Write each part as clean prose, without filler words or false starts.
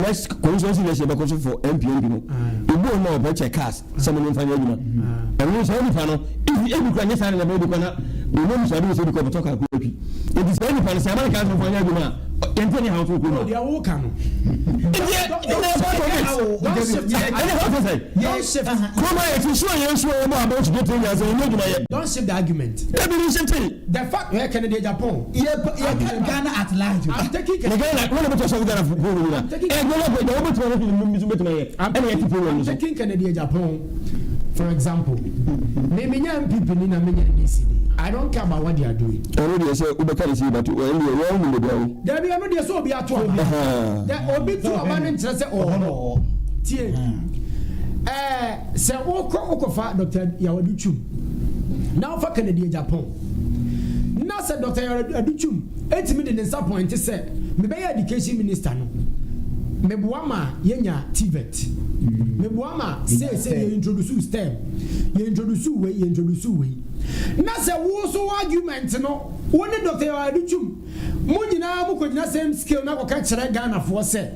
next constituency election because for MPN no ibo no be check cars some no fanya adwuma and we say nipa no if you can yes na be ko na we no so do so be ko talk akupi it is any pan say America no fanya adwuma enti ni how to ko no dia wo ka no don't shift come here to show you show about to get in as don't shift the argument the fact we can the Japan Ghana at large I'm taking Canada Japan for example I don't care about what they are doing. Already say Ubaka is but when you are wrong with the there be no so be at one. There obi to abandon say oh tie. Say okofa Dr. Yawaduchum. Now for Canada Japan. Now say Dr. Yawaduchum etimi de disappoint say me be education minister no. Me boama yenya TVET. Me boama say you introduce STEM. You introduce way. Na se wo so argument no woni Dr. Yawaduchum mo nyina mo ko nyina same skill na ko ka kire Ghana for say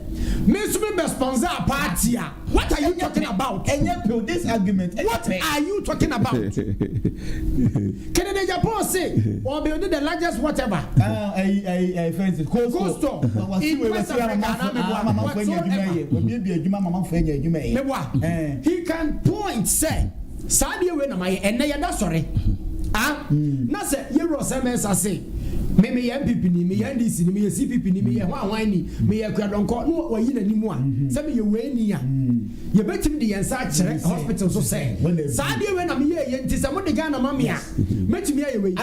me so be sponsor a party a what are you talking about this argument what are you talking about Canada Japan say or build the largest whatever friends coastal he can point say Sadia we na my ene yada sorry na say yero semesa say me MPP ni me NDC ni me CPP ni me hwan ni me kwadonko no wayi na nimu a say me we ni a ye betim de yensa kire hospital so say Sadia we na me ye ntisa mo de Ghana mama a metimi aye we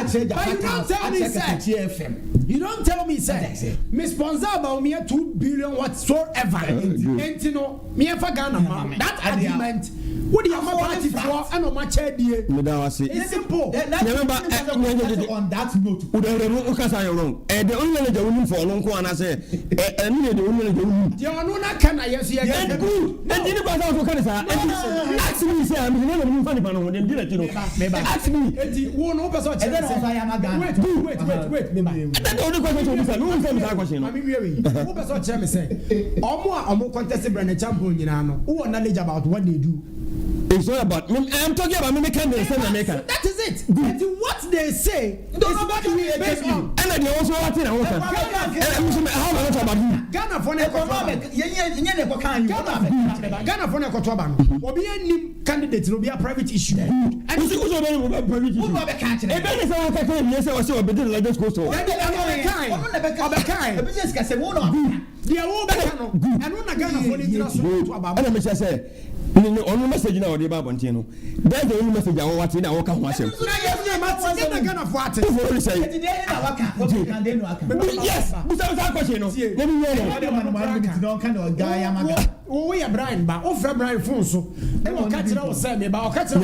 you don't tell me say me sponsor about me 2 billion whatsoever entino me fa Ghana mama that argument what do you party for and on my chair die it's simple on that note ukasa you wrong the only manager we for no ko ana say any the only manager we the ono na kana yes you get good and you pass out kan say ask me say I'm never even funny pan on them direct no ask me wo no person and then also I am a Ghana wait me and the only question you say no say me that question I mean we wo person chair me say omo contest brand champion nyina no who knowledge about what they do. It's not about me. I'm talking about me making the same American. That is it. And what they say is what we based on. And they also want to know. How much about you? Ghana for Ghana for Kotoba. Obi any candidate will be a private issue. And who's a private issue? A benefit of a kind, yes, I was so bit like this goes to. The business can say, "One of they are all better." And when Ghana for the about, and I say, only message now the Babantino. That's the only message I want to know. Yes, we are Brian, but offer Brian Fonso. And we'll catch it out, say, me about catch it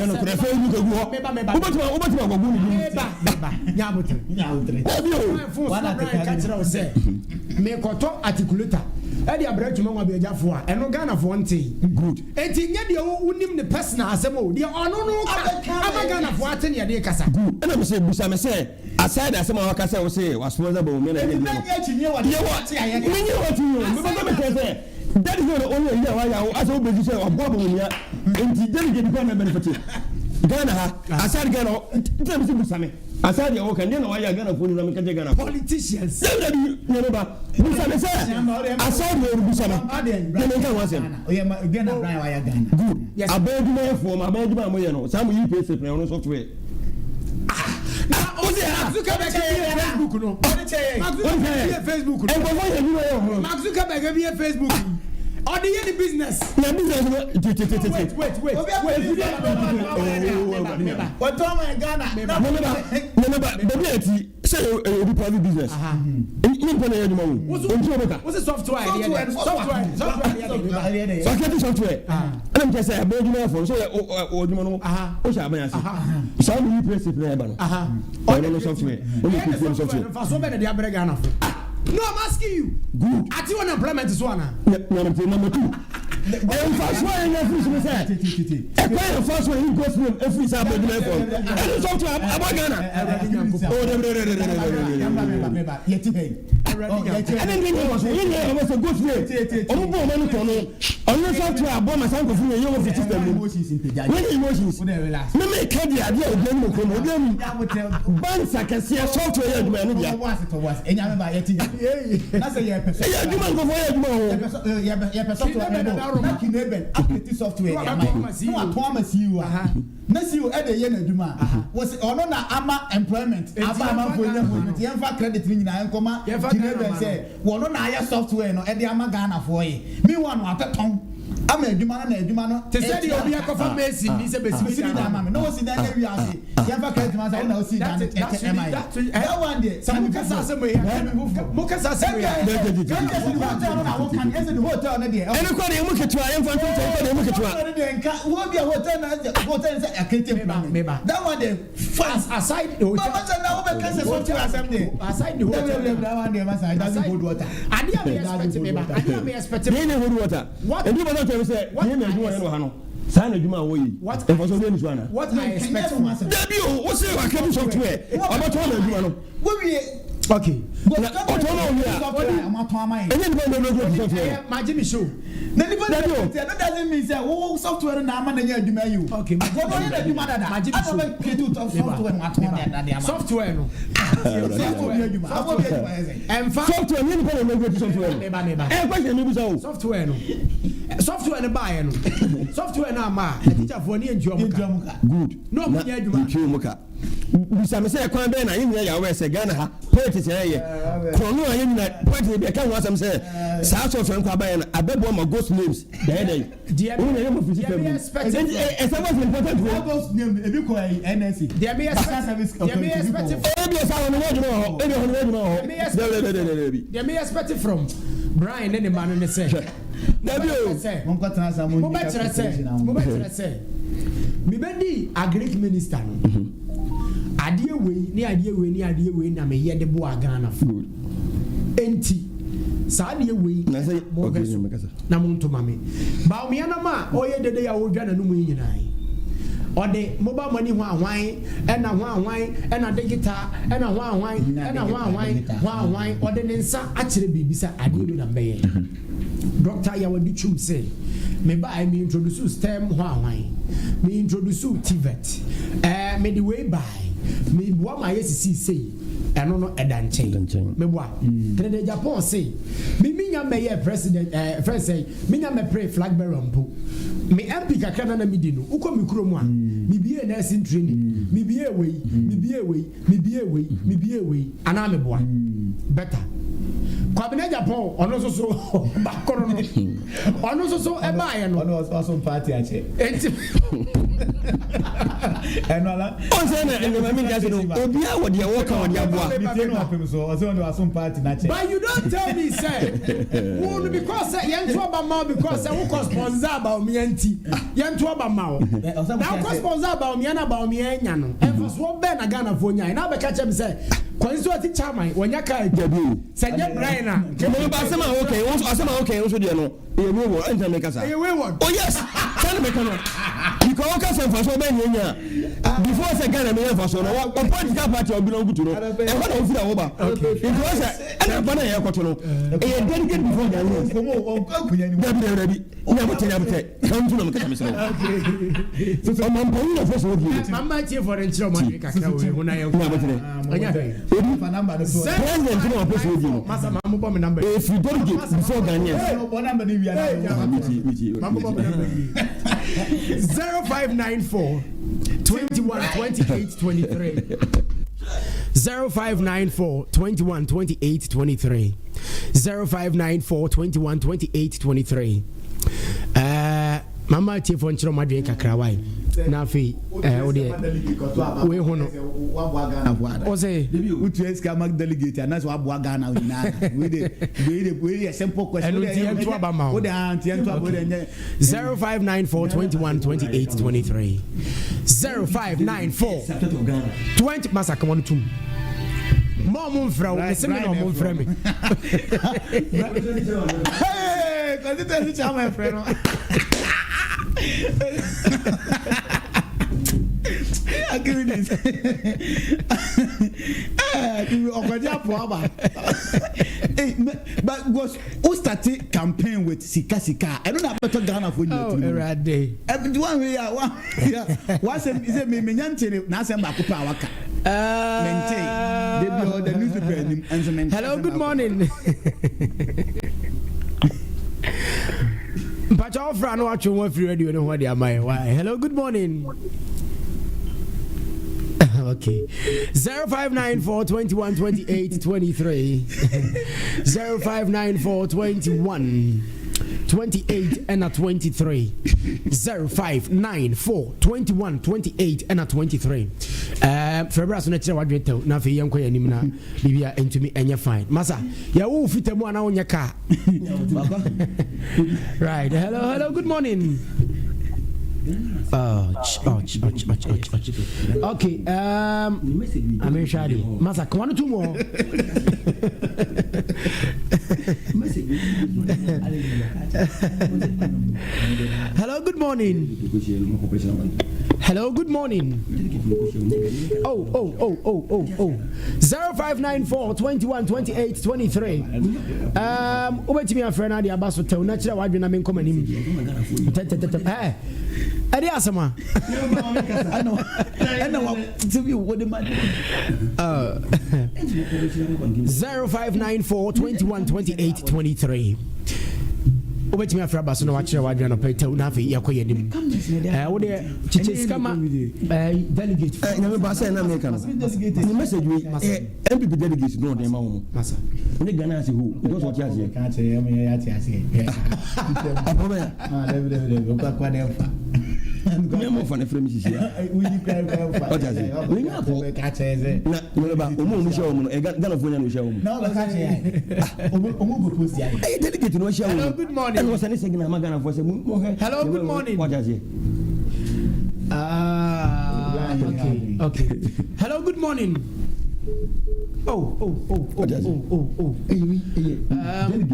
out, Edi abrechu mo be jafo a eno Ghana for nti good enti nye de wonim ne personal asemo de ono no aba Ghana for ate ne de kasa good ena me say busa me say aside asema waka say we say was responsible me na ye what that is the only idea why I as obeji say obobo me ya enti dem get go na benefit Ghana ha aside Ghana dem say busa me aside the work and then why Ghana for na me ka Ghana politicians Nyameba busa me say aside the busa me dem ka wan say Ghana Brian why Ghana good yes abeduma for ma abeduma mo ye no some UPS plan no software Mark Zuckerberg Facebook no Facebook no Mark Zuckerberg be Facebook or the any business na business wait what Tom and Ghana baby ati say you private business in pon ya dum what's software software and I'm just say abeduma for so oduma no o sha ban ase so you press play ba no no software o software so be dey abere Ghana for no, I'm asking you. Good. At you unemployment is one. Number 2. And first one in every said. The first one in goes from every Sabbath. And it's also about Ghana. ɛne ndi nyɛ so yɛ ɔmo so go straight ɔmo bɔ ɔmo no tɔ no ɔno software abɔ ma sanko fun yɛ wɔ fi system mu when emotions me me ka di ade a obi mu ko mo obi mu banks akɛseɛ software yɛ adwuma no bia Nyameba yɛ ti na sɛ yɛ pɛ yɛ adwuma nkɔfɔ yɛ adwuma ho yɛ pɛ software na kineben update software yɛ ama no ato ama CEO na CEO ɛde yɛ na adwuma wɔsi ɔno na ama employment aba ama fo yɛ employment yɛn fa credit ni nyinaa nkɔma kineben sɛ wɔno na ayɛ software no ɛde ama Ghana fo yɛ mi wa no atɔtɔn ama adwuma na adwuma no te sɛ de obi akɔfa besi ni sɛ besi ni na ama me no wosi dan yɛ wiase yɛn fa credit ma sɛ na wosi dan that one there sɛ mo kasa sɛ mo yɛ mo kasa sɛ mo yɛ hotel na wo kan yɛsɛ de hotel na deɛ ɛne kɔ de mu ketewa yɛn fa nto nto de mu ketewa wo bi hotel na hotel sɛ akete meba that one there fast aside the hotel but sɛ na wo be kase software asem there aside the hotel that one there masa it doesn't hold water ade a me expect meba ade a me expect me hold water ebi bo no tell me say me na adwuma yɛ no ha no saa na adwuma wo yi ɛfɔ so be ni so ana what I expect from myself dabi o wo say wa kebu software ɔbɛtɔ na adwuma no wo wie okay ɔtɔ na owi a amato amai ɛnyɛ nipa na no software ma jimi show na nipa na that doesn't mean say wo software na ama na nya adwuma yi o okay ma jimi na adwuma dada ma jimi show create software ma to na dada software no software adwuma abo bi adwuma yɛ ɛmfa software nyɛ nipa na no software ɛ question mi bi sa o software no software no buy no software na ama teacher for ni enjoy mo ka good no mo nya adwuma ntwe mo ka bisa me say kwan bɛ na yɛ nyɛ yawo sɛ Ghana ha politics yɛ krono a yɛ nyina politics bi ka ho asɛm sɛ saa software nkwa ba yɛ na abɛbɔ ma ghost names dɛdɛ wo na yɛ mo fisi fam ɛsɛ was important wo ghost name ebi ko NSC there me expect ebi sa wo no adwuma ho ebi ho no adwuma ho there me expect from Brian ne man ne say dabi o mon ko transfer mon mo betre say me bedi agric minister no adeɛ wei na me yɛ de bo Ghana fo enti saa adeɛ wei na mo ntoma me ba o me na ma o yɛ dede ya wo dwa na no mu nyinaa ɔde mobile money ho ahwan ɛna digital ɛna ho ahwan ɔde ne nsa akyerɛ biribi sa adeɛ bi na mbɛyɛ Dr. Yawadi Chum say me ba me introduce STEM ho ahwan me introduce TVET me the way by me boa ma yesisi say ɛno no ɛda nkyɛn me boa Canada Japan say me nya me yɛ president first say me nya me pray flag bearer mpo me MP kakra na me di no ukɔ me kuro mu a me bie nursing training me bie wei ana me boa better Kwabena Japan ono so bakoro no ono so e ba ye no ono so party ache enti eno ala on say na eno mami just no obi a wo de wo ka wo de aboa me dey no apem so o say ono so party na che but you don't tell me say who because say yen to aba ma because say who sponsor about me enti yen to aba ma now who sponsor about me na about me enya no e for so be na Ghana fo nya na be ka che me say constituency chairman wonya kai dabi say nye Brian na mo ba asema okay wo asema okay wo so de no e we wo enta me kasa e we wo oh yes tell me kana because o ka say for so be nya before say Ghana me for so no o political party o belong to no e ho na o fira wo ba because e ba na ye kwato no e dedicate before Ghana o akunya ni dabi nya bote kan tu na me kasa me so so man bo no for so bi mama tie for the nchiro man kakra we ho na ye nya bote anya fa number no president no for so bi no masa mamu bomb number if you don't get before Ghanaians o number ni wi ana mamu bomb number 0594 21 28 23 0594 21 28 23 0594 21 28 23 mama tie for nchiro madwe kakra wai na afi o de we ho no o say utu eska mag delegate na so abo Ghana na we dey simple question o de anti ento abo de 0594 21 28 23 0594 20 masa come on tum mom fra o se me no mom fra me hey consider it my friend Okoja Poaba. But was who started campaign with Sika. I don't know about Ghana for you. Oh, Erade. One way, what's it? Is it me? Menyanti Nasem Bakupa Waka. Maintain. The newspaper. Hello, good morning. But our friend watching one free radio know what they are my why. Hello, good morning. Okay. 0594 21 28 23 0594 21 28 and 23 0594 21 28 and 23 February na chira wadwe tew na fe yenko yanim na bibia entumi enye fine masa ya wo fitemu ana wonya ka right. Hello, good morning. Okay, I'm Shadi. Masa, one or two more. Hello, good morning. Hello, good morning. Oh. 0594 21 28 23. Over to me, a friend, I abaso tell natural wide when I'm in common. Hey. Adi asama. I know. To be what the man. 0594 21 28 23. Over to me after Basso, watch your wide and pay to Navi Yakoyadim. What the Chicheskama delegate. Nyameba say na make am. The message we MPP delegates no dem own. Massa. We Ghana say who? You don't what you say. Can't say me ya say. Aboma. Kwa dem fa. Memo fa na frame sisi ya. We dey cry fa. What you say? We na po. Can't say. Na Nyameba omo mu share omo. Ghana fo nya no share omo. Na o can't say. Omo go post ya. Eh delegate no share omo. Hello, good morning. And was any saying na Ghana fo say mo. Hello, good morning. What you say? Okay. Hello, good morning. Oh.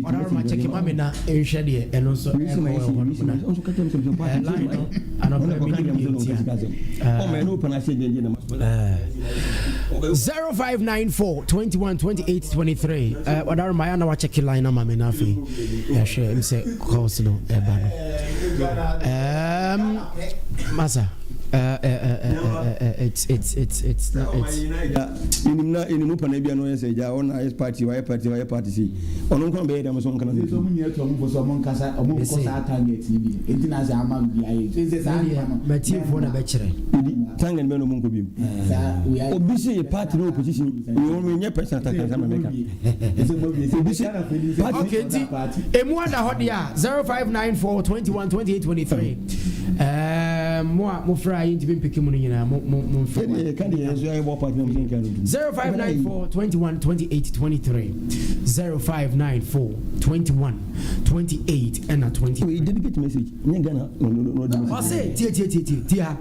What are my checking mommy na shady and also Zero 0594 21 28 23. What are my other checking line? I'm Nafi. Yeah, sure. I'm say close no. Masa. It's not. In Mupan Abia no say ja on ice party see. On come be them so can so many to for someone kasa omo ko sa target TV entina za ama bia e say sa Matthew for na bechere tangen be no munko bim obisi a party no opposition you only person attack can make okay emu under hot ya 0594 21 28 23 mo fra yin tibi pick mu nyina mo can the enjoy party no think can 0594 21 28 23 0594 21 28 and 20 we dedicate message Ghana no I say tia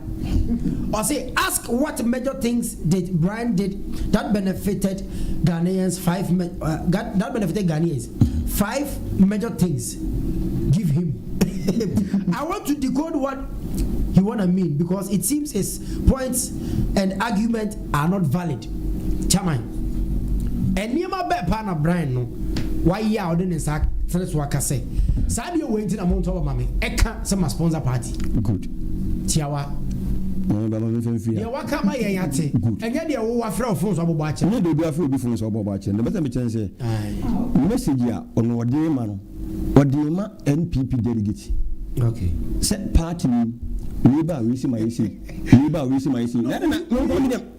I say ask what major things did Brian did that benefited Ghanaians 5 major things give him. I want to decode what he wanna mean because it seems his points and argument are not valid. Chairman, and Nyameba be partner Brian no why ya odin sak sense waka say sabi waiting amount of mama eka some sponsor party good tiawa ya waka ma yen yate enye de wo wafra ofun so abobo ache ne de obi afra obi fun so abobo ache ne better me chen say message ya ono wode ma no wode ma NPP delegate okay set party Nyameba we see my say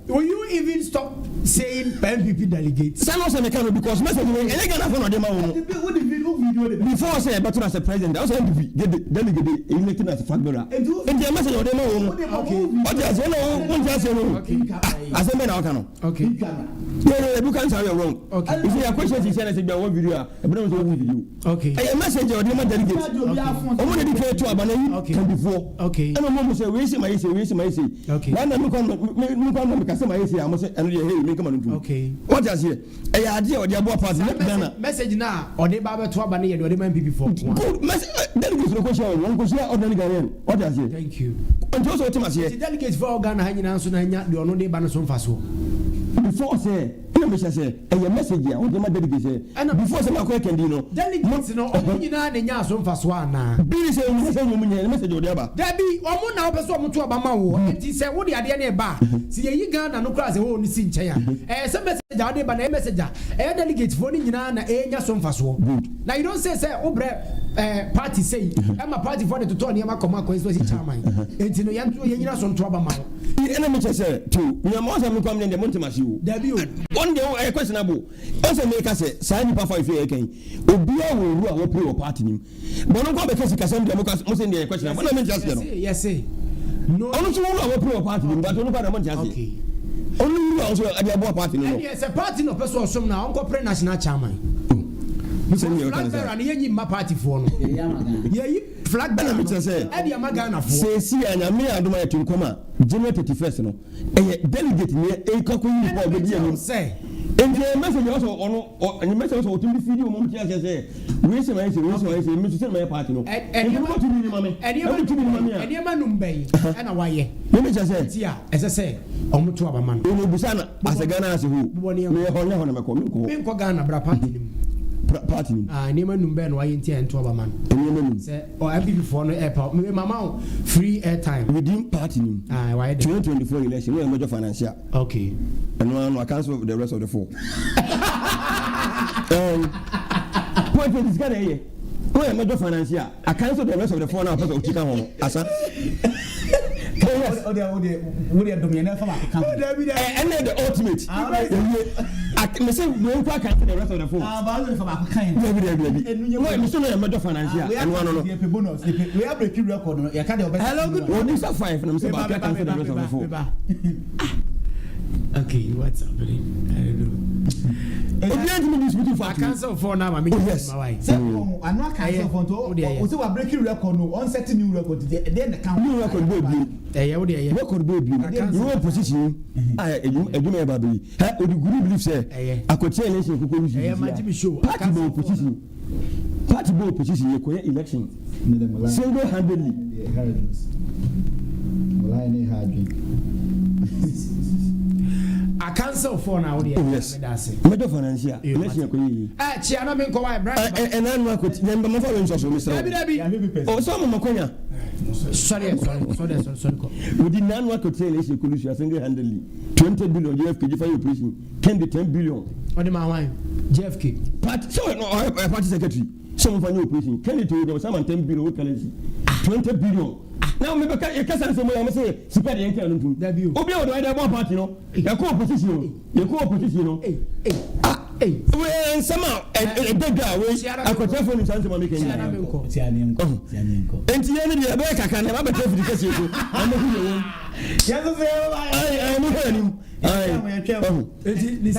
will you even stop saying NPP delegates? Say no say me can because message we ele Ghana for no dey ma wo before say but as a president also NPP get the delegate elected as a flag bearer and the message we dey ma wo okay what you say no just say no okay I say me na waka no okay yeah you can't say you're wrong okay if your question is say be one video e be no say one video okay a message we dey ma delegate omo dey declare to abana can before okay and omo say we say my say okay na me come me ka say my say am say and dey hey me come on do okay what you say e ya dey o dey abo pass Ghana message na o dey ba to abana ye dey o dey man people for good message delegate no question one question ordinary Ghanaian what you say thank you and also what you say delegate for Ghana hanyina so na nya dey ono dey ba no so mfa so before say ɛna me say a message ya what my delegate say before say my can no delegate no nyina na nya so mfa so ana bi say o say o munya message o de ba dabi omo na obeso omo to abama wo enti say wo de ade na ba si ye yi Ghana no kra say wo ni si nchen ya say message a de ba na message a delegate fo ni nyina na nya so mfa so na you don't say obre party say ma party for the to turn ma koma ko so si chairman enti no ye nyina so to abama wo ɛna me say to me am also me come ne de montemasi wo dabi o on the questionable also make us say say ni pa for ife eken obia wo ru a wo play your party nim but no go be kasi kasam de mo say the questionable na me just no yes no onu so wo a wo play your party nim but no pa na mo just okay onu ru a so ade abo party no yes a party no person osom na on ko pre national chairman flag bearer na yenyi ma party for no yeyi flag bearer me say e dia magana for say si anyame adoma ya tinkoma January 31st no delegate ne e ka ko yi for be dia no say enti message also ono any message also otim video mo mtia say we say me say my party no enti mo to ni mame eni ma numbai e na waye me say tia ese say omo to abama no no busa na asagana ase hu me ho na me ko Ghana bra party nim party nim nema numbe no waye ntia ento abama no nema nim say o MPP for no airport me mama free airtime within party nim waye 2024 election we major financial okay and no I cancel the rest of the four point is gonna here we major financial I cancel the rest of the four now because of chicken home asa What are dominant for and then the ultimate I say we can cancel the rest of the four we still have major financial and one no bonus we have breaking record hello good morning sir 5 and I'm saying I cancel the rest of the four okay what's happening I don't know I cancel for now. Oh yes. I'm not cancel for to. Also, we breaking record. No, on setting new record. Then the count. New record baby. Record baby. You are position. Nyameba baby. O the group believe say. Akotie election ko ko show. Party bo position. Party bo position. You ko election. Single handedly. I cancel for now. Yes. Major financial. Election ko yi. Chiana me ko why brand. And I know what Nyameba ma fa we so Mr. Oh so mo makonya. Sorry. Within nan wa ko election ko lu single handedly. 20 billion JFK for operation. Can be 10 billion. What am I JFK. Party so no party secretary. Some for new operation. Can it to some 10 billion what currency. 20 billion. Now me beka e kasa nso mo ya me say super de enka no ntum obi o do ida bon party no e ko opposition no we sama e bega we akote for ni sanse ma me kenya enti ye ni de be kaka na ba be traffic kase ko am ko ye won yes ai mo ko ni enti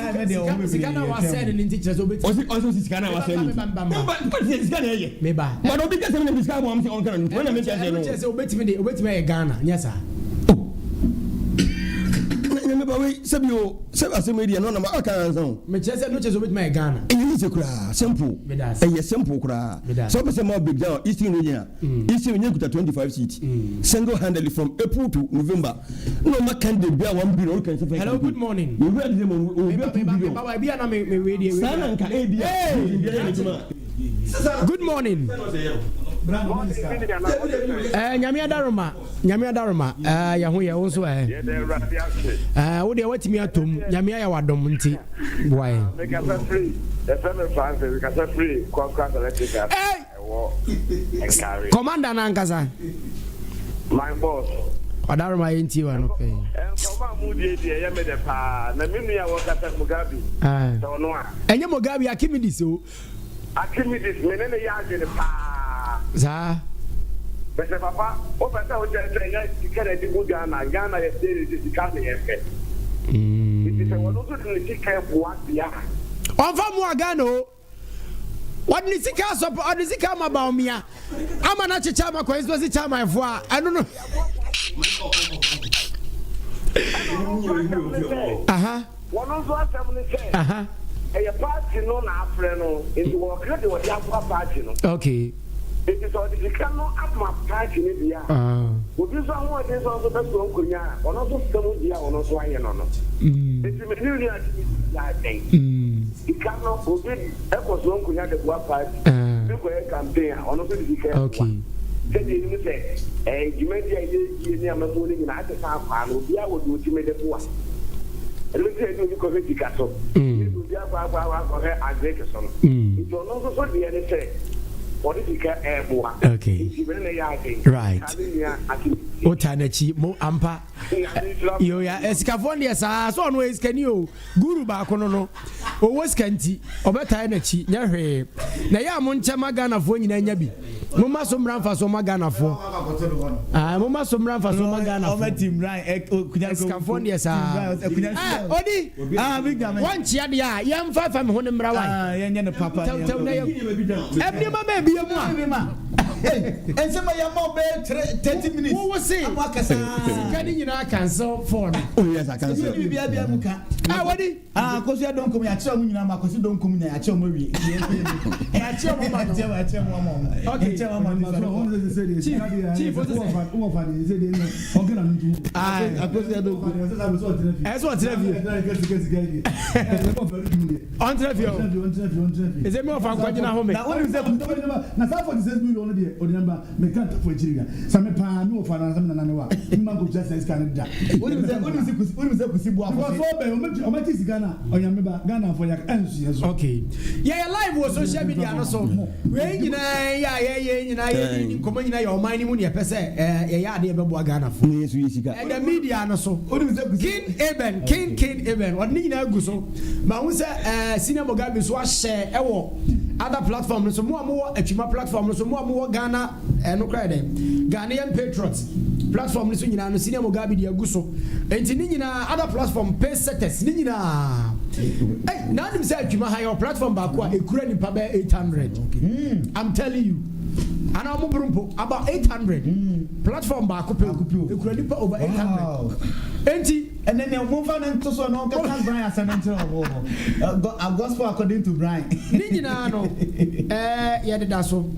sikana wa send ni teacher so beti o sikana wa send ba sikana ye me ba but obi kase me sikana mo am say on kana when na me say no obetime e Ghana nyesa Nyameba we sebio asemedia no na ma aka ansan me chese no chese obetime e Ghana eyi se kura simple simple kura so be say more big down eastern region eastern region kuta 25 seats single handedly from April to November no ma can dey be 1 billion can say hello good morning we read them on baba bia na me we sana nka e bia good morning Nyame adaroma ya ho ye wo so wo de watimi atom nyame ya wadom nti boy commander na nkasa my boss adaroma yenti wa no pe koma mu die ya me de pa na minu ya wo kata Mugabe so no a enye Mugabe akimidi so akimidi menene ya agene pa za bese papa o pesa o je ya tikere di Ghana ya dey di tikane efe it is one of the tikere bua bia on fa mu Ghana o what ni sika so on ni sika ma ba omia ama na chicha ma ko so si chama efo a I don't know one of those asem ni party no na afre no into work the what ya party no okay it is all the cannot up my match ni bia obi so ho ade so so best on konya ono so stamu bia ono so aye no enti me ni ya den ikano obi e ko so on konya de bua party bi ko e campaign ono so di ke okay sɛdeɛ ɛnim sɛ dwumadi a yɛyie ne amamu no nyinaa ate saa kwaa no obiaa wɔde ɔtumi de boa ɛno nti ɛde obi kɔhwɛ sika so obi akɔhwɛ agrek so no nti ɔno nso so deɛ ne sɛ ɔde sika ɛɛboa nti bɛne na ɛyɛ aden right wota n'akyi mo ampa yoya sikafoɔ deɛ saa sɛ ɔno ɛsikani o guru baako no ɔwɔ sika nti ɔbɛtae n'akyi nyɛ hwee na ɛyɛ a mo nkyɛma ghanafoɔ nyinaa nya bi moma so mmra mfa so ma ghanafoɔ moma so mmra mfa so ma ghanafoɔ sikafoɔ deɛ saa ɔdi wɔnkyea deɛ a yɛmfa fa me ho ne mmra wa yɛnyɛ ne papa ɛbnema ma ebie mu a ɛnsɛm a yɛma ɔbɛyɛ 30 minutes wo se sika ne nyinaa cancel phone biribiabia mu ka wɔdi akɔsi adɔnkom yɛakyerɛ mu nyinaa ma akɔsi dɔnkom nyinaa yɛakyerɛ mu awie yɛakyerɛ mu ma okay okay yeah live was social media no so we nyinaa yɛ nkɔmɔ nyinaa yɛ ɔman ne mu ne yɛpɛ sɛ yɛyɛ adeɛ bɛboa Ghana fo ɛda media no so King Eben ɔde ne nyinaa gu so ma ho sɛ Senior Mugabe so ahyɛ ɛwɔ other platform no so mo a mowɔ atwuma platform no so mo a mowɔ Ghana no kora dɛ Ghanaian Patriots platform no so nyinaa no Senior Mugabe de agu so enti ne nyinaa other platform pay setters ne nyinaa na nim sɛ atwuma ha yɛ platform baako a ekura nipa bɛ 800 I'm telling you and I'm about 800 platform baako pe ekura nipa over 800 enti and then you move on into so no can Brian Sanantro a gospel according to Brian ni nyinaa no yɛde da so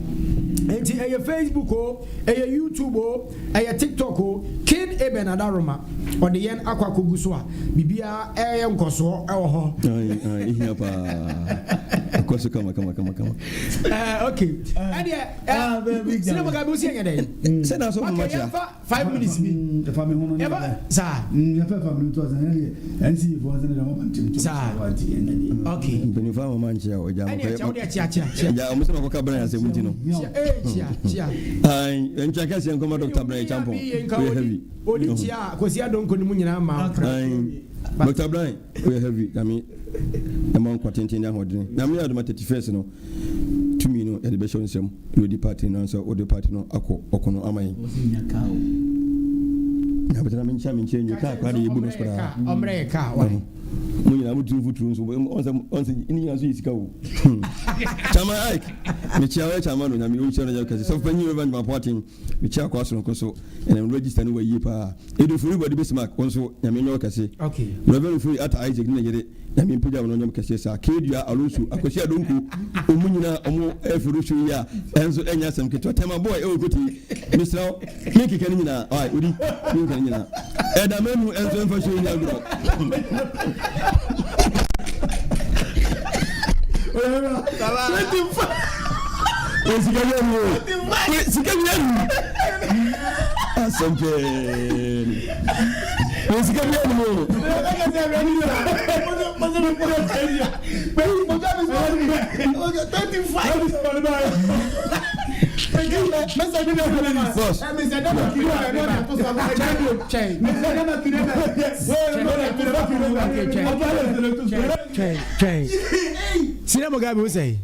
enti ɛyɛ Facebook o ɛyɛ YouTube o ɛyɛ TikTok o King Eben Adaroma ɔde yɛn akɔ akɔgu so a bibia ɛyɛ nkɔsoɔ ɛwɔ hɔ ihia pa akɔso kama okay ɛdeɛ Senior Mugabe osi ɛnyɛ dɛ sɛ na so mo ma tia 5 minutes bi fa me ho no ɛba saa yɛfa family to asan yɛ NC for asan da mo bantim to saa okay mpeni fa mo man chia oja mo chia ja mo se ma ko ka bran asem nti no chia ai encha ka se nkoma Dr. Brian Champo we heavy odi chia kosi adonko ni mu nyina ma Dr. Brian we heavy I mean e ma nkwa tenten na hodin na me adoma 31st no tumi no e de be show nsem we di party no so odi party no akọ okono amayin na betana men cha men chenyo ka kwa de yebu no spara omre ka wa mo nyina mo turu so on ni yan so yisika wo chama ai me chia we chama no na me o chia na ka so fanyi we ban ma porting me chia kwa so nko so and I'm register no we pa edu for everybody be smart konso na me nyo ka se okay we very free at Isaac na yede na me pija no nyom ka se sa kedua alonso akosi adonku omu nyina omo efuru so ya enso enya sam keto tema boy e okoti Mr. me kike ni nyina ai odi ni kan nyina e da menu enso enfa so nya gro Senior Mugabe will say,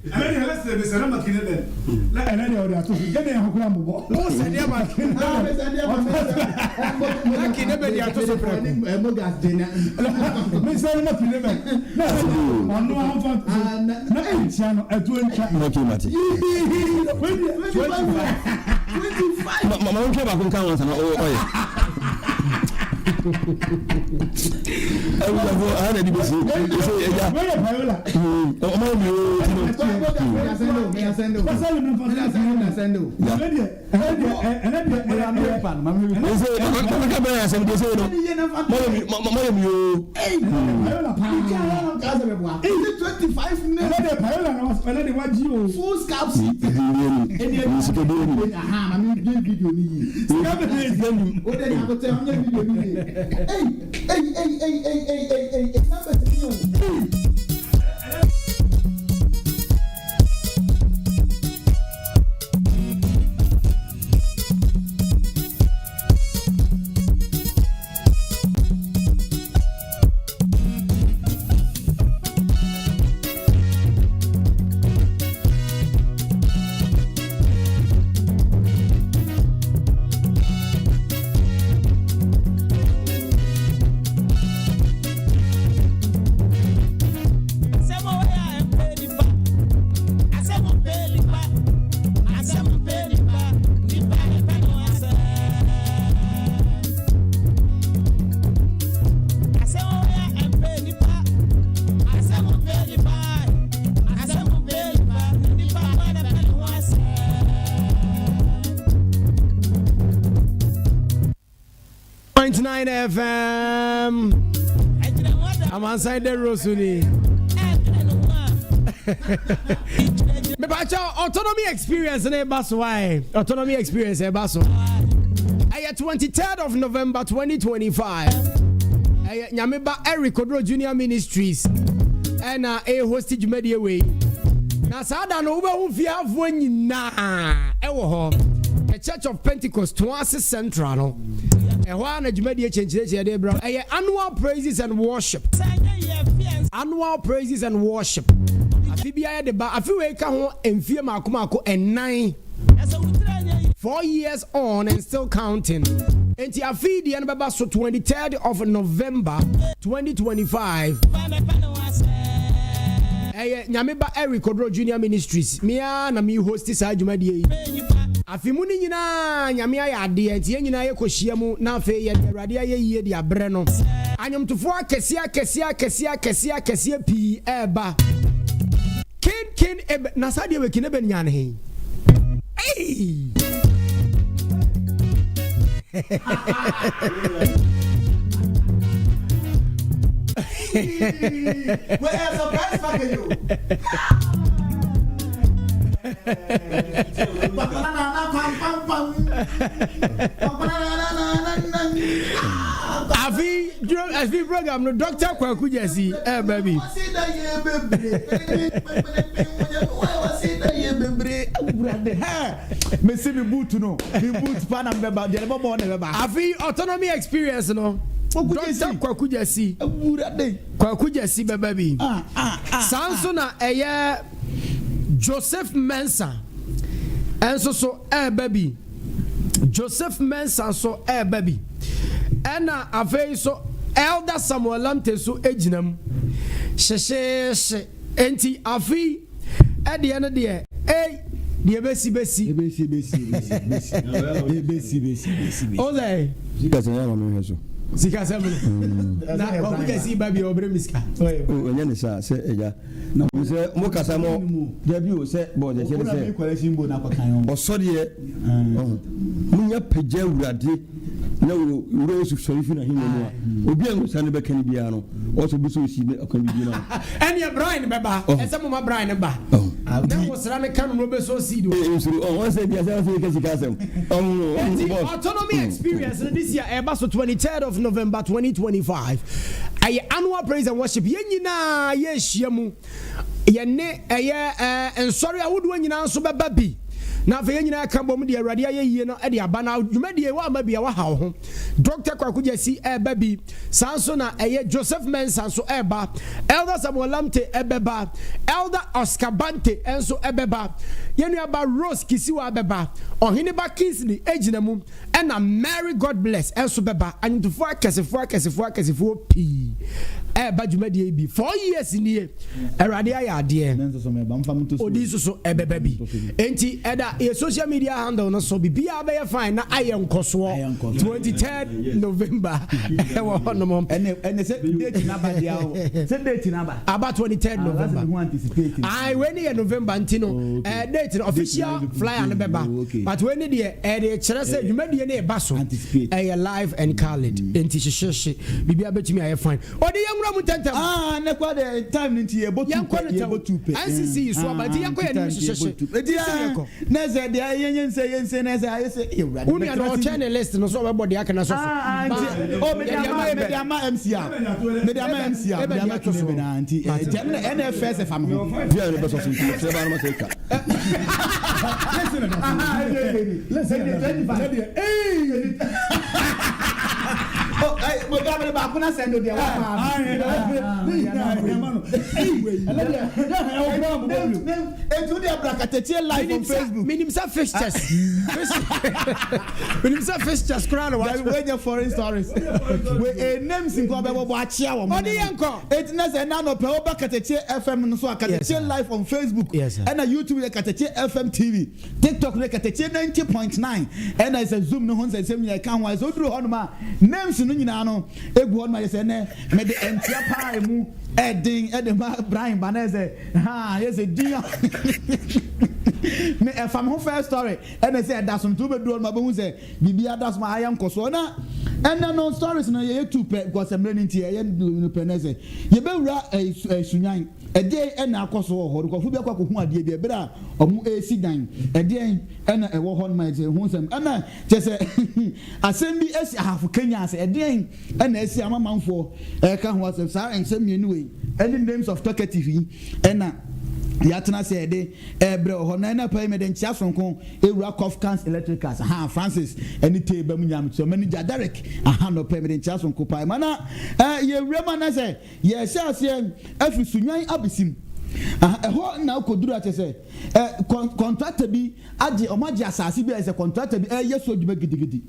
FM. Amansan de Rosuni. Me bacha autonomy experience na baso why. Autonomy experience e baso. 23rd of November 2025. Nyameba Oduro Junior Ministries. And a hostage media way. Na sada no ube hu fia avo nyina. Ewo ho. The Church of Pentecost Twice Central no. Annual praises and worship. Annual praises and worship. Afibia de ba afiwe ka ho emfie makomako en 4 years on and still counting. Enti afidi en baba so 23rd of November 2025. Nyameba Oduro Junior Ministries. Mia na mi host sa adwumadi afimu ni nyina nyame ayade tie nyina ye kohyia mu na afa ye awrade ayeye de abre no anyomtofo akesia pi eba ken na sade we kine ben nyane he Where is the price for you? Afi program no Dr. Katakyie si baby me see me boot no me boot pan am beba de bo bo na beba afi autonomy experience no Dr. Katakyie si Katakyie si baby sanso na eye Joseph Mensah enso so baby Joseph Mensah so baby ena afei so Elder Samuel Lamte so ejinam sheshe enti afi de ene de de besi ole Sikasanya na me so sikasanya na Katakyie si baby obre miska onye ne sa se eja na se mo kasa mo de bi o se bo je chere se osodie munya peja urade na wuro su sorifi na hinmo a obi an sa ne be kan bia no o so bi so si ne akan bi na ene Brian beba ese mo ma Brian ba na wo sra ne kan no be so si do o se bia se ka sikasem autonomy experience this year eba so 23rd of November 2025 ay annual praise and worship ye nyina ye hyiamu ye ne ensori awodo nyina so beba bi na fa nyina ka bom de awrade ayeye no de aba na dwumade wa ma bia wa ha ho Dr. Katakyie si baby sanso na Joseph Mensah so eba Elder Samuel Lamte ebeba Elder Oscar Bante enso ebeba yenu aba Rose Kisiwa beba ohene ba Kingsley ejinamu na Mary God bless enso beba anyutufo akesefo pi badwumadi bi 4 years nie awurade ayade odi so ebeba bi enti eda social media handle no so bibia be fine na ayenkoso 23rd November ewo honom ene se date na ba dia o se date na ba about 23rd November when in November ntino date official flyer no beba but when the chere say dwumadi ne eba so live and colored enti sheshe bibia betumi aye fine odi yemra mu tentem ne kwa the time nti ye botu pe NCC so but yanko ye ni sheshe na ze de yense na ze aye se ewrade uni no channelist no so be body aka na so me de ama MC Kinebe na anti NFS fam ho bia ne beso so se ba no mateka oh hey mo gamle ba kuna send dia wa etu dia Katakyie live on Facebook minimum fish test crown we your foreign stories we names in ko be bo achia wo odi yanko etu na say na no pe oba Katakyie FM no so Katakyie live on Facebook and na YouTube Katakyie FM TV TikTok Katakyie 90.9 and I say Zoom no hon say sem kan wa so Oduro honoma names no nyina no egu honoma say ne me de entia pa emu edin Brian Banese yes a dia me fam ho first story and I say that some to be do on ma be hu say bibia das ma ayam koso na and no stories no ye two pe because am learning tie ye no penese ye be wura sunyan ede e na akoso ho ko fu bi akwa ko hu ade bi bra omu esi dan ede e na e wo hon ma je hu sam ana je se asem bi esi hafu Kenya se ede e na esi amamanfo e ka ho asem sa ensem mienu we any names of talkative e na yatena say de ebre ho na pay me de ntia sonko ewura Cofcans Electricals Francis any table mu nyam so manager Derek no pay me de ntia sonko pay mana ye wura na say ye sha ase afi sunyan abesim ho na Oduro ate say contractor bi age omaje asase bi say contractor bi yeso djuma gidigidi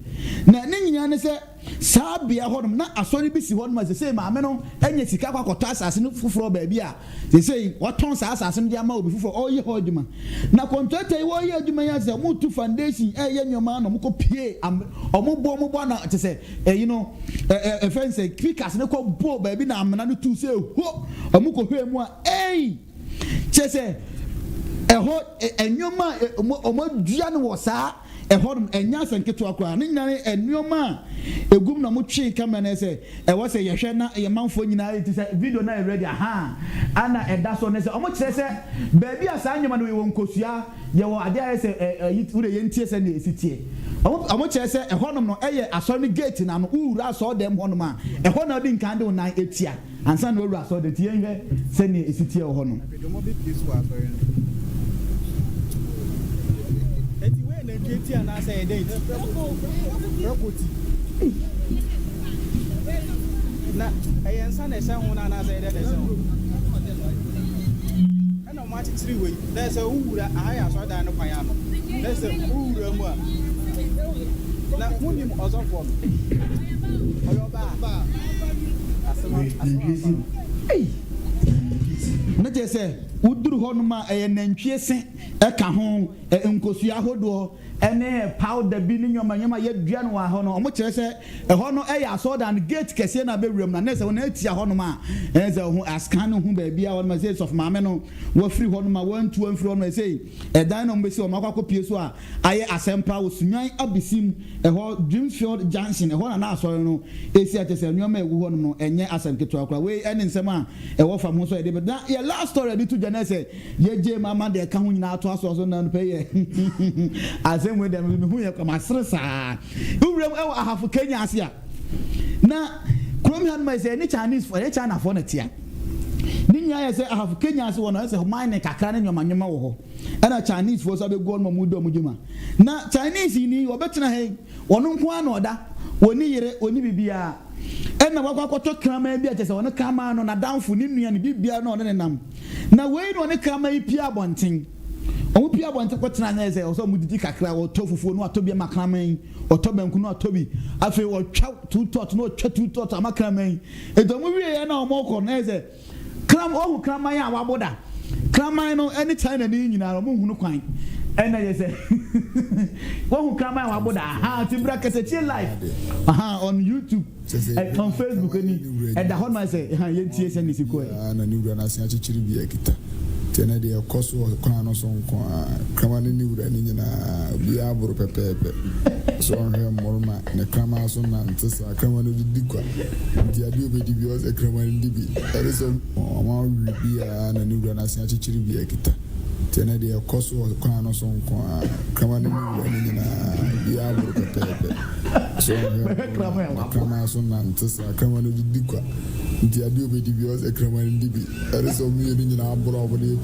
na ne nyinya ne say sabia hodom na asori bi si hodom say ma me no anya sika kwakota asase no fufuro ba bi a say waton sa asase no dia ma obi fufuro oye hoduma na contractor wo ye aduma ya say mutu foundation ye nyoma no mko pie omo na ate say you know fence quickers ne ko bo ba bi na amena no tu say ho omuko hwe mu a chese eho enyoma omodua no wo saa ehom enya sanketo akwa ne nyane enyoma egum na mo twi camera na se wo se yehwe na ye manfo nyina ti se video na ready ana eda so ne se omo kire se baabi asa nyoma no wo nkosua ye wo ade aye se ure ye ntie se na esitie omo kire se ehonom no eye asori gate na no ura so dem honom a eho na odi nkan de na etia ansa na ura so de tie nhwe se na esitie honom Keti and I say a date. I am son and son when I say that. I know much 3 weeks. There's a who that I have saw down the piano. There's a who more. Now, who you also for me? Hey, not just say, Oduro honoma nantwie se eka ho nkosua hodo ene powder bi ni nyoma ye dua no wa ho no omo kire se ho no aso dan gate kese na be wrem na na se wona atia ho no ma se ho askan no hu ba bia ho no say of maame no wo free ho no ma wantu amfiri ho no say dan no mbesi o makwa pie so a aye asempa wo sunyan abesim ho Dreamfield Junction ho na aso no esi atese nyoma ewu ho no enye asemketo akwa we ene nsem a wo fam ho so e de na ye last story bi to jana say ye je mama de ka ho nyina ato aso na no pay ye asem we dem me hu ye kama sresa uwrem e ahafo Kenya ase a na krom han mai say ni Chinese for China for na tia ni nya ye say ahafo Kenya ase wona say mine kakra na nyoma wo ho ana Chinese for so be go no mu do mu juma na Chinese ni obetena he wono nko ana oda woni yire oni bibia ena wakwakoto krama bia chese wona krama no na danfo ni nua ni bibia no ne nam na wei no ne krama ipia bonten omo pia bonte kwetena na eze oso mudidi kakra wo to fufuo no atobi makraman oto banku no atobi afi wo twa two tot no twa two tot amakraman edomo wiye na omo ko na eze kram ohu kraman ya waboda kraman no anytime na ni nyina omo hunu kwan ena yese ohu kraman ya waboda ha tibra Katakyie live on YouTube on Facebook ni and the hot man say ha yentie se ni siko na ni wura na se achichiri bi akita tena de koso kwa no so nko kramane ni wura ni nyina bi aburu pepepe so onhe morma ne krama so na ntesa kramane di kwa dia bi obedi bi o se kramane di bi ere so ma wi bi na ni wura na se achichiri bi akita tena de koso kwa no so nko kramane ni wura ni nyina bi aburu pepepe so onhe krama so na ntesa kramane di kwa dia bi obedi bi o se kramane di bi ere so mi ni nyina aburu obodi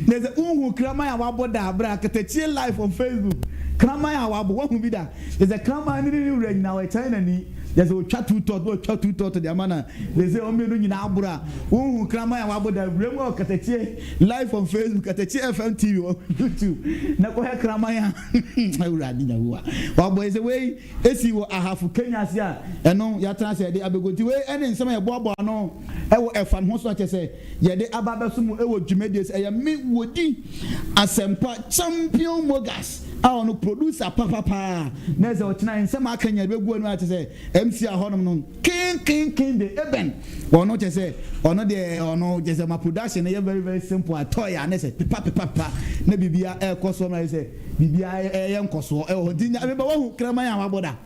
there's a unhu krama waboda bra Katakyie live on Facebook krama wabo wahu bi da there's a krama ni ni now China ni there's a chat two tot the amana there's a omi ni na abura unhu krama waboda bremo Katakyie live on Facebook katakyiefm TV on YouTube na ko he krama ya awura di nyawa wabo is a way esi wo ahafu Kenya sia eno ya transfer de abegoti we ene nsema ye boabo no ewo efam ho so akese ye de ababeso mu ewo dwumedies eye me wodi asempa champion mogas a no producer papa na ze ochina nsema akanya begu anu akese MC ahonom no king de eben wono akese ono de ono jese ma production ye very simple atoya na se papa na bibia e koso na se bibia ye nkoso e ho dinya be wo krama ya waboda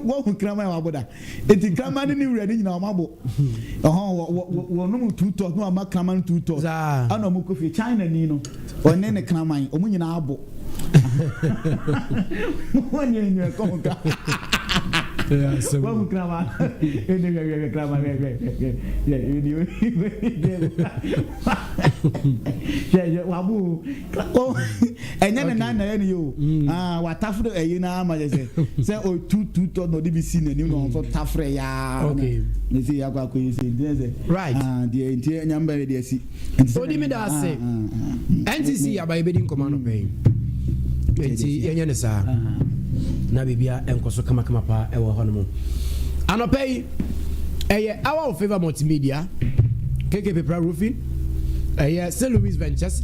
wo krama ya waboda eti krama ni wura ni nyina omabo wo no two tot no ama krama two tot ana mo kofi China ni no one ne krama omu nyina abo wonye nyo ko ka yeah so wo krama ene krama video yeah wabu enya na yo watafro na ama say o two to no dbc na ni no so tafre ya okay ni say yakwa ko say right the entire Nyameba dey si so di me da say NTC abaye din command of pay enti enya ne sa na bibia enkoso kama pa ewo ho no mo anopay eye our favor multimedia KKP Roofing St. Louis Ventures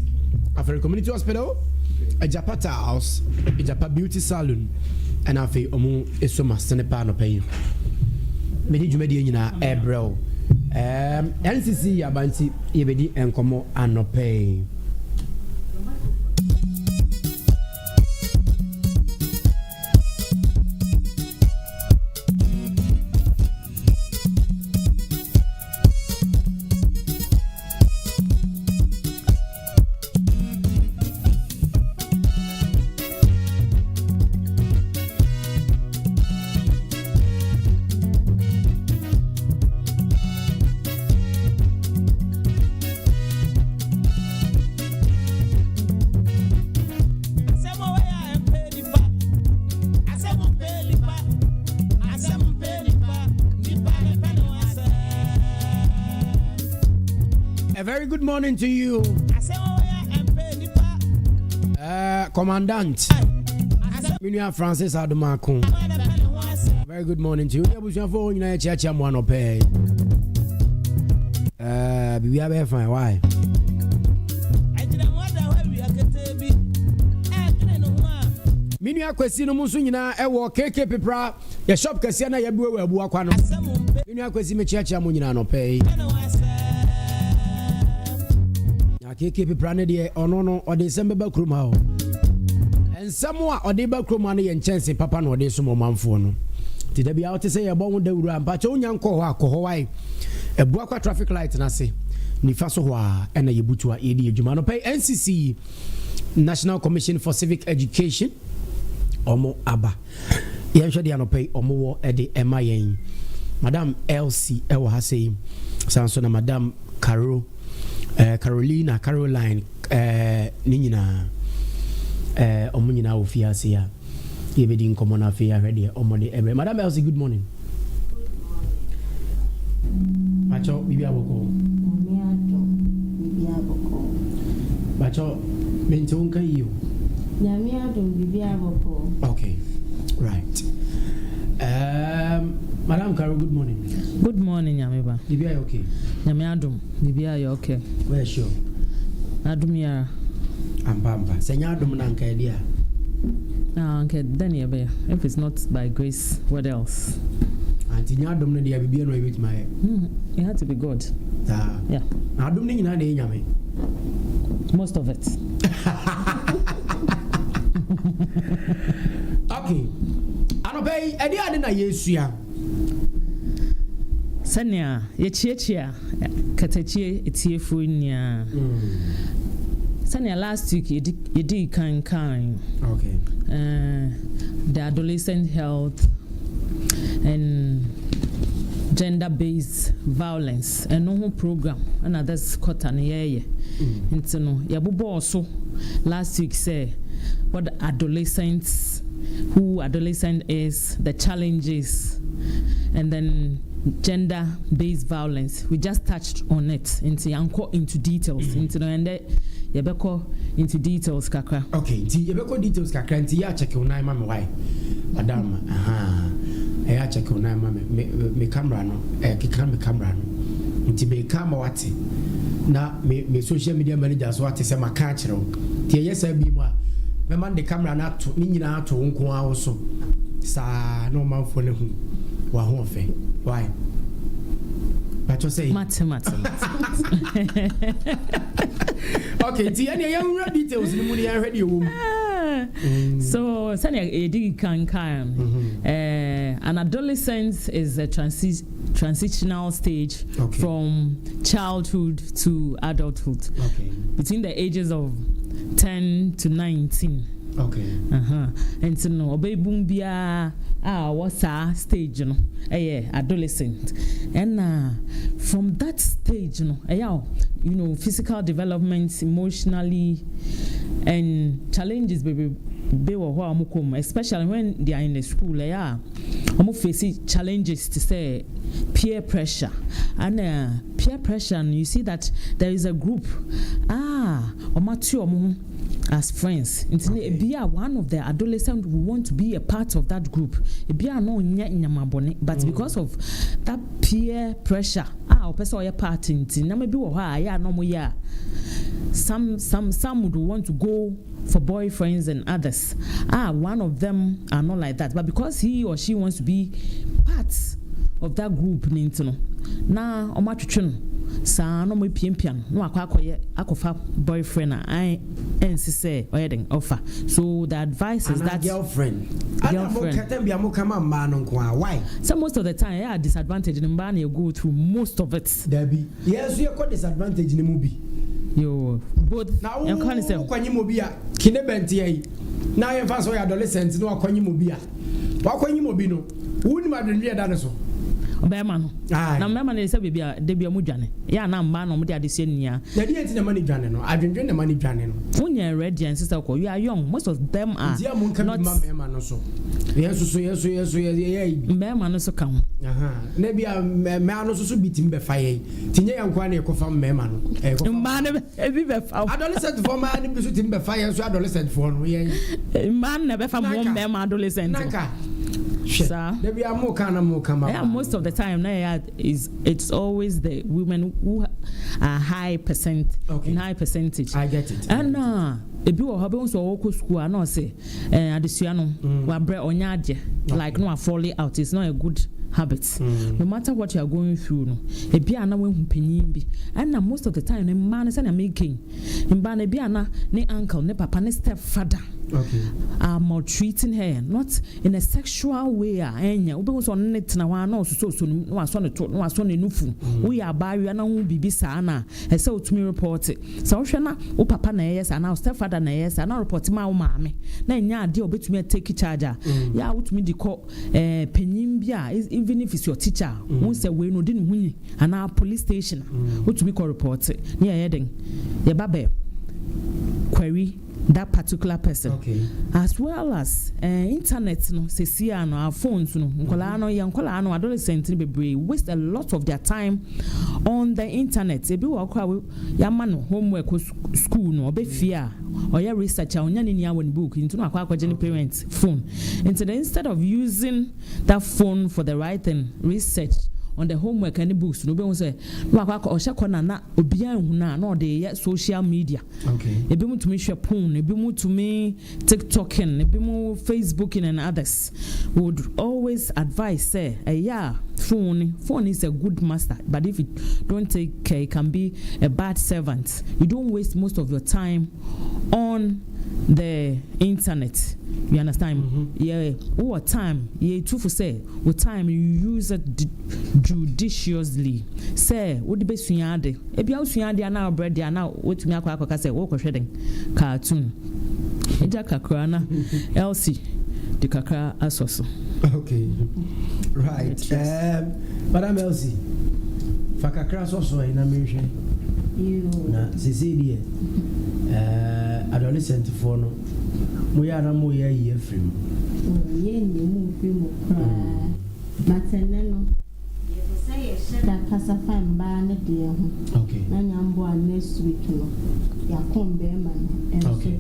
African Community Hospital Japata House Japa Beauty Salon and afi omu esoma senepa anopay me di dwumadi nyina ebrel NCC yabanti yebedi enkomo anopay. Very good morning to you, Commandant Minia Francis Adomako. Very good morning to you. Bibi abe fine. Why? Minia kwesi no musu nyina ewo KKP pra ya shop kesi na ya biwe abu akwa no. Minia kwesi mechiacha mu nyina no pay. KKP prane de ono no ode sembe ba krum ha o ensamo a ode ba krum na ye nchense papa no ode so momamfo no ti da bia wote se ye bon Dawuro ampa che onya nko ho akọ wai ebu akwa traffic light na se ni fa so ho a na ye butu a ye di adwuma no pay NCC National Commission for Civic Education omo aba ye hwe de anopay omo wo e de emayen Madam LC e wo ha sei sanso na Madam Caroline ni nyina omo nyina ofiase ya yebedi nkomo na afia hwede omo de ebe. Madam Elsie, good morning. Macho bibi aboko bibia boko. Bacho mention can you? Nyamia dum bibia boko. Okay. Right. Madam Carol, good morning. Good morning, Nyameba. Bibia okay? Nyamia dum bibia you okay? Where sure? Adum ya. Ambamba. Senya dum na nka dia. Okay, then yeah, if it's not by grace, what else? Anti nya dum no dia bibia no ebit my. It had to be God. Yeah. Na dum ni nyina na nyame. Most of it. Okay. Anobe edi ade na Yesua. Sanya yechiechia Katakyie etiefo nia. Sanya last week you did kan. Okay. The adolescent health and gender-based violence and no program and others cut an year. Into no yabubo also last week say what adolescent is, the challenges, and then gender-based violence. We just touched on it into details into no and yabeko into details kakra. Okay, yabeko details kakra nti ya check unai mama why madam ya check unai mama me camera no kika me camera no nti me camera wate na me social media manager so wate se maka kire nti yesa bi mu a me man the camera na to ni nyina ato nko a wo so sa no manfo ne hu wa ho fe why but you say mathematics. Okay, ti any young details ni mu ni ready wo. So sanya edi kan an adolescence is a transitional stage from childhood to adulthood. Okay. Between the ages of 10 to 19. Okay. And so no obey boom bia what's our stage adolescent. And from that stage physical development, emotionally, and challenges especially when they are in the school facing challenges to say peer pressure and peer pressure, and you see that there is a group as friends. One of the adolescents who want to be a part of that group. But because of that peer pressure, some would want to go for boyfriends and others. One of them are not like that. But because he or she wants to be part of that group, now no mo pian no akofa boyfriend say offer. So the advice is that girlfriend. Why? So most of the time disadvantage in man you go through most of it. Debbie. Yes, you got disadvantage in the movie. Yo both now kwanyi mobia kinebenti yi na ye fa so adolescent no akwanyi mobia wa kwanyi mobi no wuni madwenwe da ne so obema no na mema na se bibia de bia mu dwane ya na mma no mo de adese nia na de enti na mani dwane no adwenwe na mani dwane no unya ready and sister ko you are young, most of them are not mema no so yes mema no so kan na bia mema no so bitim be fa ye tinye yankwa na ekofa mema no mma na ebi be fa adolescent for man bi so tim be fa ye so adolescent for no ye man na be fa mo mema adolescent naka sir. Most of the time it's always the women who are high percentage. I get it. And ebi wo habe so wo school and say adesua no wa bre onyaje like no fall out. It's not a good habit. No matter what you are going through no ebi ana we humpanyin bi and most of the time man say na making mba na bi ana ne uncle ne papa ne stepfather are maltreating her, not in a sexual way. Was on net now. I know so was on nufu. We are by you and be sana. I saw to me report it. So Shana, O Papa Nayes, and our stepfather Nayes, and I report my mammy. Then ya deal bit me take charger. Ya would me the call Penimbia, even if it's your teacher. Once a way no didn't win, and our police station. What to me call report it. Yeah, heading. Yeah, babe. Query. that particular person. Okay. As well as internet no see our phones no nkola no adolescent ni bebree waste a lot of their time on the internet. Ebi wo akwa yama no homework school no obe fear or your researcher onya ni nia one book into no akwa akwa parents phone. Instead of using that phone for the right thing, research on the homework and the books, no be say no akwa o sheko na obian hu na de social media. Okay. Ebi mu to me share phone, ebi mu to me TikToking, ebi mu Facebooking and others. Would always advise say phone is a good master, but if you don't take care, it can be a bad servant. You don't waste most of your time on the internet. You understand? Yeah. What time? Yeah, true for say. What time you use it judiciously? Say, what the best sunyade? If you sunyade now bread, they now what me akwa say. What shedding cartoon? Eja kakrana, Elsie, the kakra asoso. Okay, right. Madam Elsie, fakakra asoso ina mention. Na Cecilia, adolescent for no. Moyana moya ye film. Ye ni mu film kra. Mateneno. Ye say ye sheda kasa fan ba na de ho. Okay. Na nyambo next week no. Ya kombe man okay.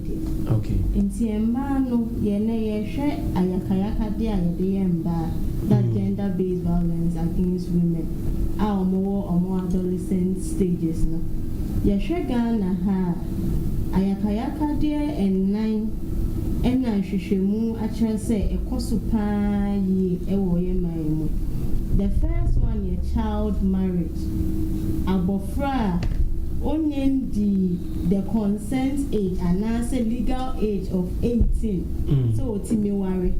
Okay. Inti emba no ye na ye hwe ayakayaka de ayede emba that gender based violence against women. Omo adolescent stages no. Ye hwe Ghana ha ayakayaka de and na hwehwemu akere say ekoso pa yi ewo ye man. The first one ye child marriage. Abofra onyen the consent age and say legal age of 18. So timi ware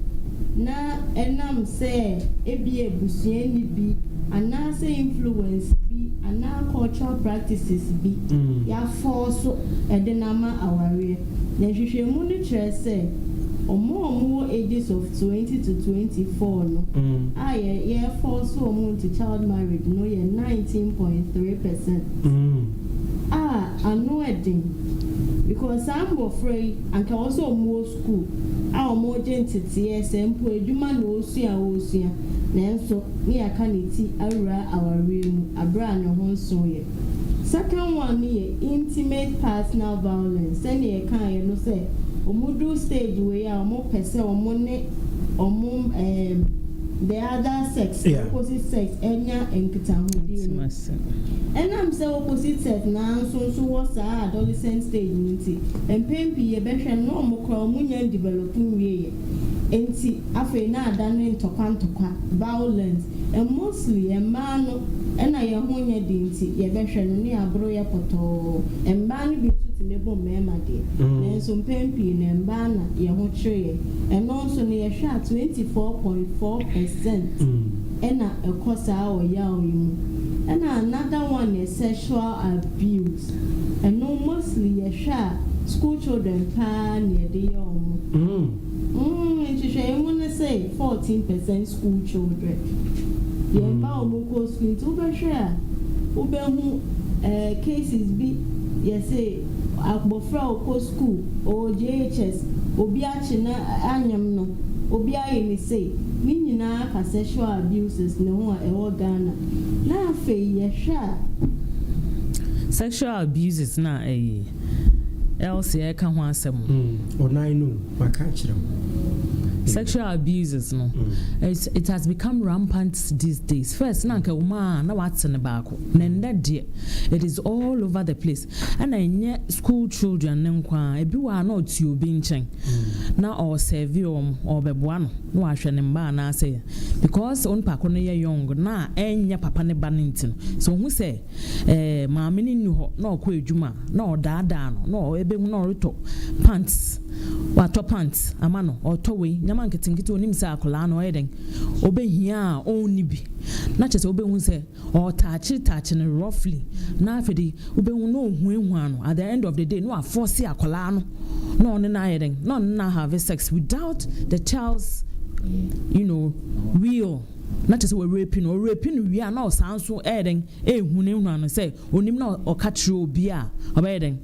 na enam say ebi ebusuani bi and say influence bi and cultural practices bi ya force edenama aware. Na hwehwemu ni kire say omo ages of 20 to 24 no ye force omo into child marriage no ye 19.3%. Ano edin because I'm afraid and can also more school omo gentity sempo eduma na osua nanso me akaniti awura awaremu abra no ho nso ye. Second one ye intimate personal violence. Send ye kan ye no say omudu stage we are omo pese omo ne omo the other sex, opposite sex enya enkitahudi. And I'm say opposite sex na so was adolescent stage nti empempi ye behwe no omo kra omo nya developing we enti afi na adane ntokwa violence and mostly a man and I am one ye dinty ye behwe no ne abro ye poto emba bi nebo mema de nenso mpempi na mba na ye ho kyereye and also ne ye hwa 24.4% ena ekosa o ya oyimu and another one is sexual abuse and no mostly ye hwa school children pa ne de ye omo you say 14% school children ye ba omo ko school to be hwa ube hu cases bi ye say agbofra oko school o JHS obi achi na anyam no obi aye ni say ni nyina ka sexual abuses ne ho e wo Ghana na afi ye hwa sexual abuses na else e ka ho asem o nine no maka kire sexual abuses no it has become rampant these days. First na nka uma na watene baako na ndade it is all over the place and enye school children ne nkwa ebi wa na otu obi nchen na o serve o beboa no na wahwe ne mba na say because on pako no ye young na enya papa ne ba nintin so hu say maame ni nu ho na okọ edwuma na odaada no na ebe hu na oreto pants wato pants amano otowe nyama nketingiti onim se akola na oyeden obehia onni bi na chese obehu se o touch no roughly na afedi obehu no ohu ano at the end of the day no aforce akola no no on na oyeden no na have sex without the child's will na chese we raping we are na osanso oyeden ehunu ehunu ano se onim na okachiro obi a oyeden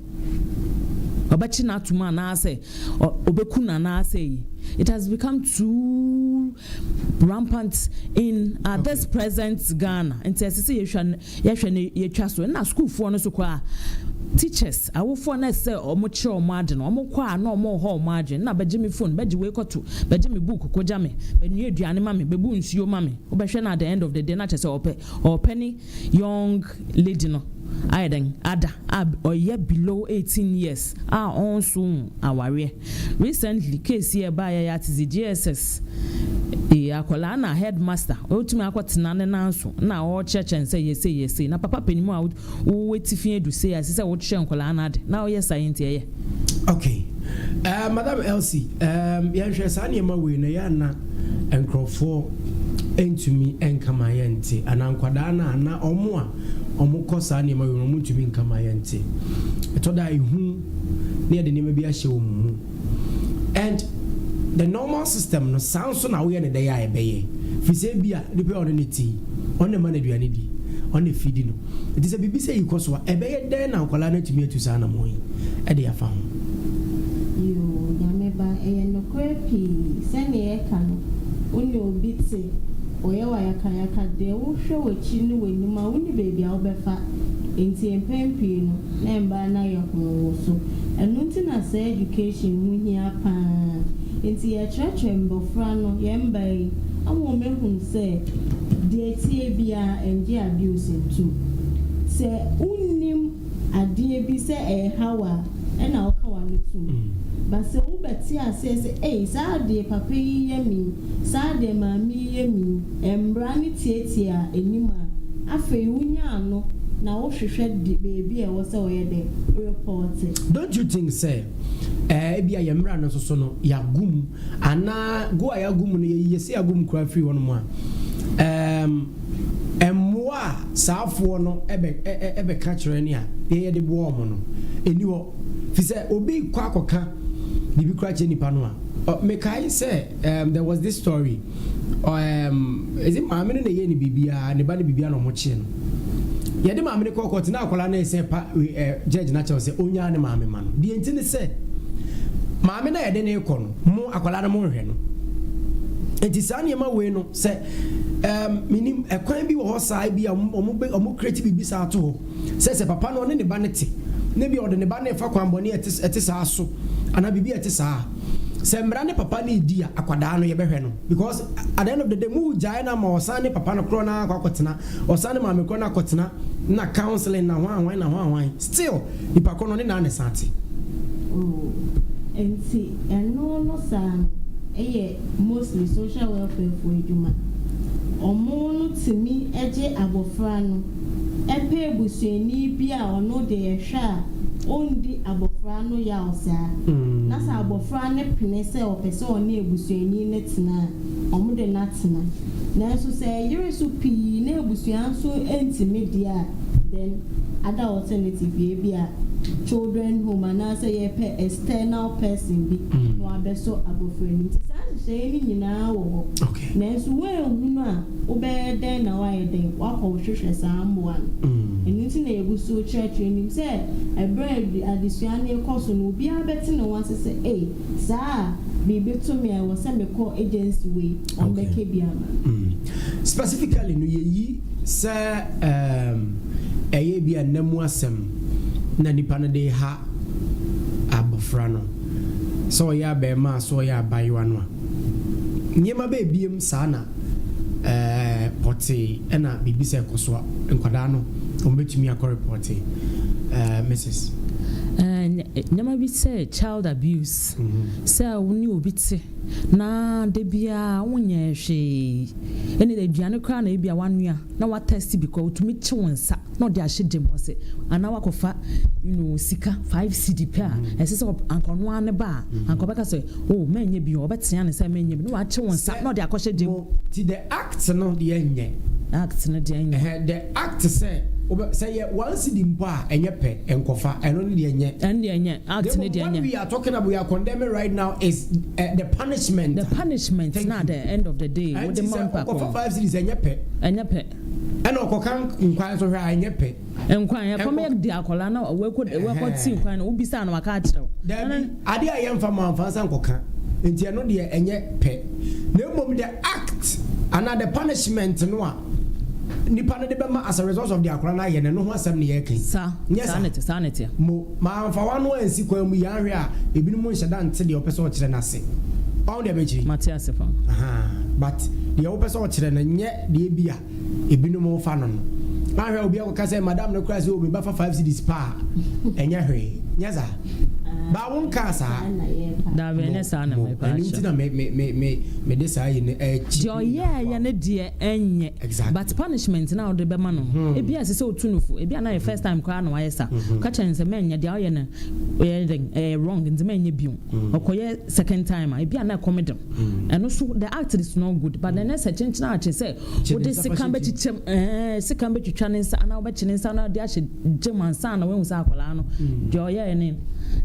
obachi na atuma na ase obeku na na ase. It has become too rampant in this present Ghana. And say you trust na school for no so kwa teachers awo for na say omo che o margin omo kwa na omo ho margin na beje me phone beje we koto beje me book ko jame benu aduane ma me bebu nsuo ma me obehwe na at the end of the day na che say penny young lady no Aiden Ada or yet below 18 years are on soon our recently case here by at the GSS akwala headmaster otumi akwatena ne nanso na all church and say yes na papa penimu out wetifie do say asese wo hye nkwala na de na yes science here. Okay, Madam Elsie, yanhwe sa ne ma we na ya na enkrofo entumi enkamayente anankwada na omo a omo kosa ne ma we no mutumi enkamayente etoda ihu ne de ne ma bi ahye wo mu and the normal system no sounds so na we ne dey ya ebeye fi say bia de pe on ne ti on ne ma na duane di on ne feed no it is a bibi say ikoso a ebeye den na kwala na tumi atusa na mo yi e de afa ho yo Nyameba no krepi se ne e kan oni obi te oye wa yaka de wo hwe wachi ni wanima woni baby a wo befa enti empempi no na mba na ye ho so enu nti na say education mu hia pa enti ya church mbofra no ye mbai awo mehun say de tie bia enje abuse too se unnim ade bi se e hawa na o ka wa no too but se wo beti asese sa de papa yi yemi sa de mami yemi embra ni tietia enima afi wunya no na wo hwehwe de baby e wo se wo ye de report. Don't you think say bia yemra no so no yagum ana go ayagum no yesi agum kra free wono mu a emwa saafo no ebe ka kire ni a ye de bo omo no eni ho fi say obi kwa akoka bibi kra che nipa no a me kai say there was this story is it maame no ye ni bibia ne ba ne bibia no mo che no ye de maame ne kokot na akola na say judge na che say onya ne maame ma no bi enti ne say maame na ye de ne ko no mo akola na mo hwe no enti sa ne ma we no say minim ekwan bi wo ho sai bi omo create bibi sa to ho say papa no ne ba ne te ne bi ode ne ba ne fa kwan boni ete sa so ana bibi ete sa sembra ne papa ne di akwada no ye behwe no because at the end of the day mu jai na ma osane papa no kro na akotena osane ma me kro na akotena na counseling na hwan still ipa kro no ne na ne sante enti no san eye mostly social welfare for eduma omo no timi eje abofra no epe ebusuani bi a ono de ehwa ondi abofra no ya osa na sa abofra ne pene se opese oni ebusuani ne tena omo de na tena na so se yere so pi na ebusuan so entimedia then other alternative bi a children home and say ye pe external person bi no abeso abofra ni say ni nyina wo okay na so we hunu a obe den na wa ye den wa ko hwehwe sambo an eni ti na ebuso church ni say e bread adisuan e koso no obi abeti no wan say sa bibi to me I was say me call agency we on the kebiama specifically no ye say eye bi anamu asem na nipa no de ha abofra no so ya be ma so ya bayiwa no nyema be biem sana poti na bibi se koso nkwada no ombetumi akọ Mrs. Nyama bi say child abuse say woni obi te na de bia wonye hwe ene de duane kra na e bia wanua na wa test because utumi che wonsa na de ahye dem ose ana wakofa sika 5 cedi per ese se ankono ane ba ankobeka say oh menye bi obetia ne say menye bi na wa che wonsa na de akọhye dem ti the act no de enye act no de enye the act say once the mpa enye pe enkofa eno ne de enye act ne de enye what we are talking about, we are condemning right now is the punishment now at the end of the day with the man pa for 5 cities enye pe eno okokan nkwan so hwa enye pe nkwan ya come de akola na we ko ti nkwan na ubisa na waka akire ade a yɛmfa ma amfansa nkɔka nti ɛno deɛ ɛnyɛ pɛ na mmom the act and the punishment no a nipa no de bɛma as a result of the akora no ayɛ no ho asɛm ne yɛka sanity mo ma amfa wa no ansi kwa mu yɛahwɛ a ebinom nhyɛ da nte deɛ ɔpɛ sɛ ɔkyerɛ no ase ɔwo deɛ bɛkyiri Matthias fa but deɛ wopɛ sɛ ɔkyerɛ no nyɛ deɛ bi a ebinom fa no ahwɛ obi akɔka sɛ madam no kora sɛ obi bɛfa 5 cedis pa ɛnyɛ hwee nyɛ saa ba won ka saa da be ne saa na me pa nti na me de saa yi ne jo ya ne de enye but punishment na de be ma no e bia se se otunufo e bia na first time kwa na wayesa ka chen se menye de oye ne wrong nti menye biu okoye second time e bia na comedy eno so the act is not good but the next chin na che se wo de sikan be chichem sikan be twitwa ne nsa na wo be chine nsa na de ahye geman sa na we hu sa akola no jo ya ne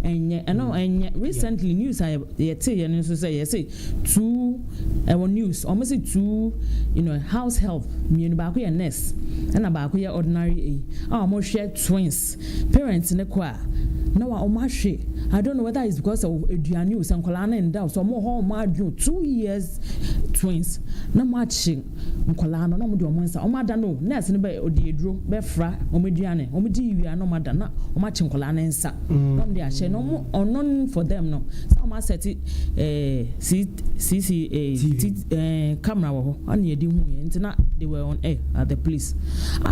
and recently news I say 2 news almost 2 house help me ba ko nurse and ba ko ordinary mo share twins parents ne ko a na wa o ma hwe I don't know whether it's because of eduane news and kola na nda so mo ho ma adwo 2 years twins na mo achi kola no na mo de o mo nsa o ma da no nurse ne ba odi eduro be fra o mo eduane o mo di wia no ma da na o ma chi kola na nsa no mo de ahye no unknown for them no some are set camera wo on ye di hu ye na they were on air at the police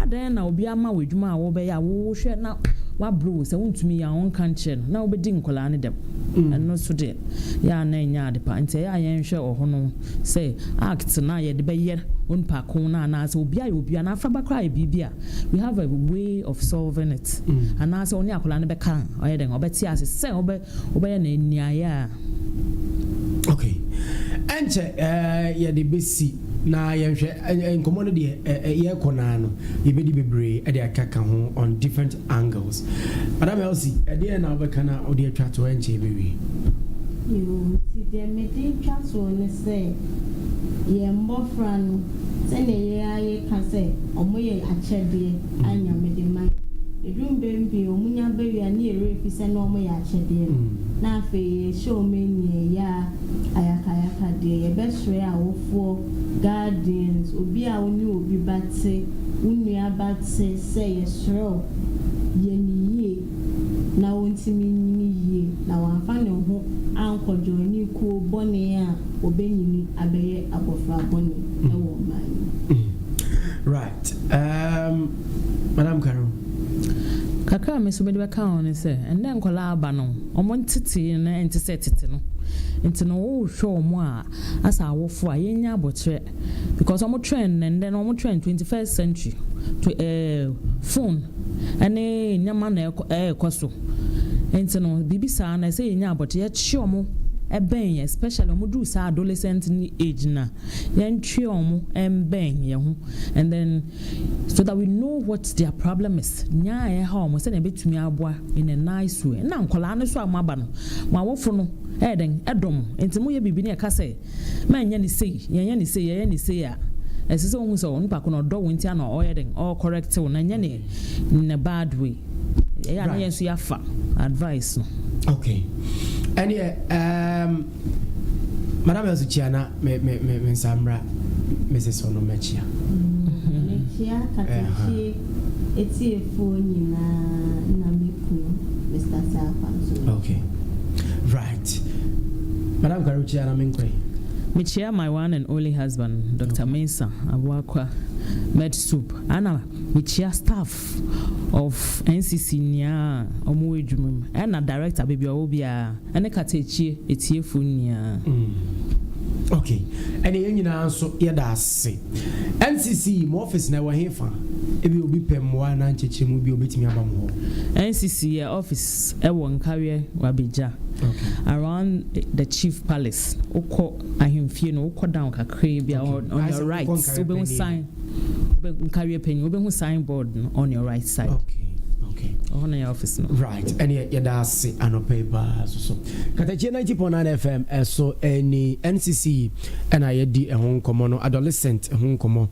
then na obi ama wedwuma wo be ya wo hwe na wa bro se wontumi ya on kan che no na obedi nkola ne dem no so de ya na nya de pa nti ya yen hwe oho no say act na ye de be ye on pa ko na na se obi na afa ba kra bibia we have a way of solving it and na se oni akola ne be kan oye den obeti ase se obe na niaya okay enche ye de besi na yenhwe nkomo no de ye kona no ye bedi bebre e de akaka ho on different angles madam Elsie e de na obeka na odi atwa to enche bewi you see the mede twa so ne say ye mbofra no se ne ye aye ka say omo ye achede anya mede mai edum bembi omunya bewia na ere fise na omo ya achede na afi show meni ya ayaka de ye besre a wofo gardens obi a oni obi bate unua bate say ye sro ye niye na wontimi niye na wanfa ne ho ankojo ni ku bone a obenyini abeye abofra bone e wo man right madam Carol kakra me so be be ka on say and then kola aba no omo ntiti na ntise titi no nti no wo hwe omo a asa awofo a yenya abotre because omo trend and then omo trend 21st century to phone ane nyama na ekoso nti no bibisa na say yenya abotre ye chi omo eben especially omo do sa adolescent ni age na yen twi omo emben ye ho and then so that we know what their problem is nya ye ha omo say na betumi aboa in a nice way na nkola no so amaba no ma wofo no eden edom enti mo ye bibi na ka say ma nya ni sei yen ni sei a esese ohun so nipa ko no do wonti ana oyeden all correct na nya ni in a bad way ya na yen so ya fa advice no okay any madam Elsie me samra Mrs. Onomechia mechia Katakyie eti efoni na meku Mr. Safa okay right madam Karuchia na menkwe mechia my one and only husband Dr. Mensa Abwakwa med soup ana mechia staff of NCC nia omo edwumum na director baby obia ene Katakyie etiefu nia okay ene yenyina nso yeda ase NCC mo office na wa hefa ebi obi pemwa na nchechemu bi obetimi aba mo NCC office ewo nkawe wabija around the chief palace uko ahemfie no uko down kakre bia on your right ube sign nkawe penny ube signboard on your right side okay on your office no right and yeda ase anopaper so Katakyie 90.9 FM so any NCC and I yedi ehon komo no adolescent ehon komo